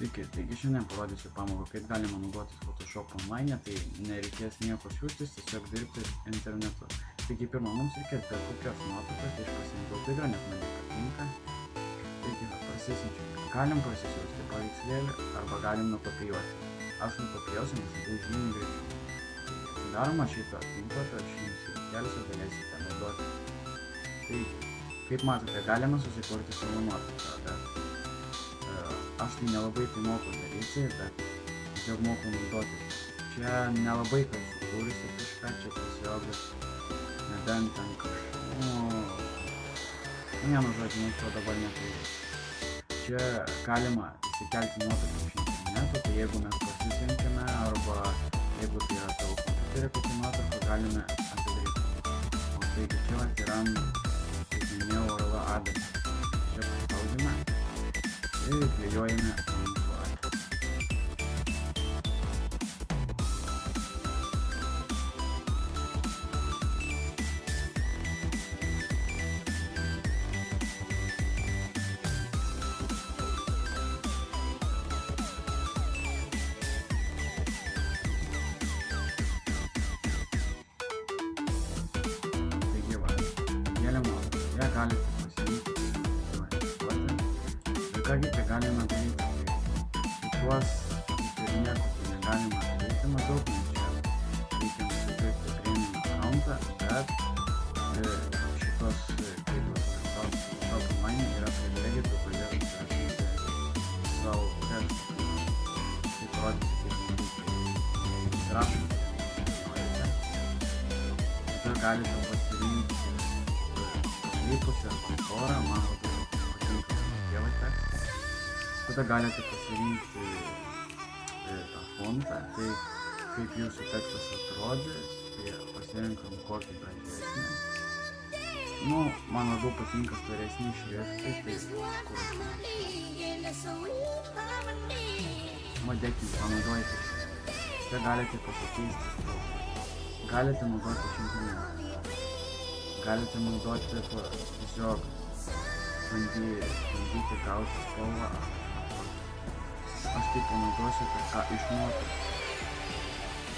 Sveiki, taigi šiandien parodysiu pamoką, kaip galima naudotis Photoshop online, tai nereikės nieko siųstis, tiesiog dirbti internetu. Taigi pirmą mums reikės bet kokios nuotraukos, tai aš pasirinkau video, nes man patinka. Taigi prasisiunčiu. Galim prasisiųsti paveikslėlį arba galim nukopijuoti. Aš nukopijuosiu, nes tai žymiai greičiau. Sudaroma šitą tinklapį, aš jums įkelsiu, galėsite naudoti. Taigi, kaip matote, galima susikurti savo nuotrauką, bet aš tai nelabai tai moku daryti, bet tiesiog moku naudotis. Čia nelabai kas sukūrusi kažką, čia tiesiog nebent ten kažką, vienu žodžiu, nes to dabar neturiu. Čia galima įsikelti nuotrauką iš interneto, tai jeigu mes pasisiuntėme arba jeigu tai yra tavo kompiuterį kokį nuotrauką, galime atidaryti. O taigi čia atsiranda, kaip minėjau, URL adresas. Čia paspaudime ir klijuojame mūsų adresą. Taigi va, kėlėm nuotrauką. Ją galite pasirinkti. Kągi tai galima daryti, šituos ir nieko tai negalima daryti maždaug, nes čia reikia nusipirkti premium accountą, bet šitos Photoshop online yra privilegija, tu gali užsirašyti savo tekstą, tai parodyti, kaip jūs rašote, norite. Tada galite pasirinkti atvykusią kontorą, man labai patinka tėvai tekstą. Tada galite pasirinkti tą fontą, tai kaip jūsų tekstas atrodys, tai pasirinkam kokį gražesnį. Man labiau patinka storesni šriftai, tai kur modekį panaudojate. Čia galite pasikeisti spalvą. Galite naudoti šimtinę. Galite naudoti tiesiog bandyti gauti spalvą. Aš tai panaudosiu kažką iš nuotraukos.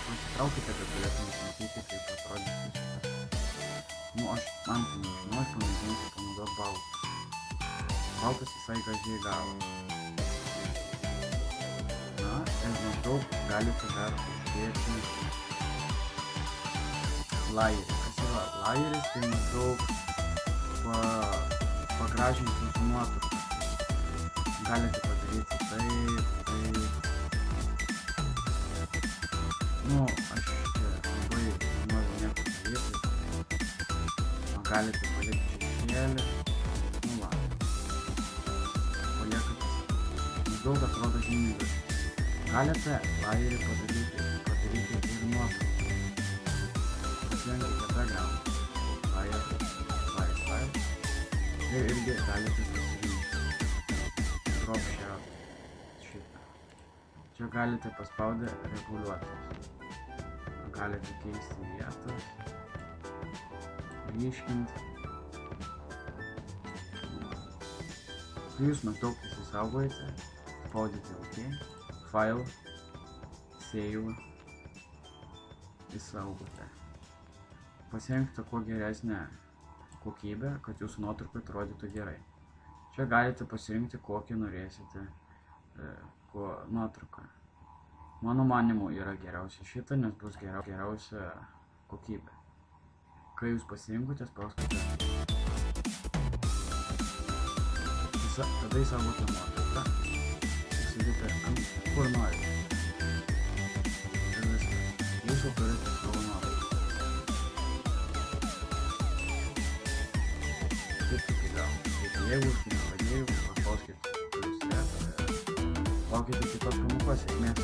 Pasitraukite, kad galėtumėte matyti, kaip atrodys šitas. Man tai nežinau, aš pamėginsiu panaudoti baltą. Baltas visai gražiai gavo. Ir maždaug galite dar uždėti lajerį. Kas yra lajeris, tai maždaug pagražinti jūsų nuotrauką. Galite padaryti taip. Aš čia labai noriu nieko daryti. Galite palikti šešėlį. Paliekate. Maždaug atrodo žymiai gražiai. Galite lajerį padaryti ir nuotrauką. Pasirinkite background. Layer. Ir irgi galite pasirinkti crop shadow šitą. Čia galite paspaudę reguliuotis. Galite keisti vietas, ryškinti. Kai jūs maždaug įsisaugojate, spaudite OK, File, Save, įsaugote. Pasirinkite kuo geresnę kokybę, kad jūsų nuotrauka atrodytų gerai. Čia galite pasirinkti, kokį norėsite nuotrauką. Mano manimu yra geriausia šitą, nes bus geriausia kokybė. Kai jūs pasirinkote, spauskite. Tada įsaugote nuotrauką. Įsidite kur norite. Ir viskas. Jūs jau turite savo nuotrauką. Taip kaip įgauna. Jeigu aš nepadėjau, paspauskite +. Laukite kitos pamokos, sėkmės.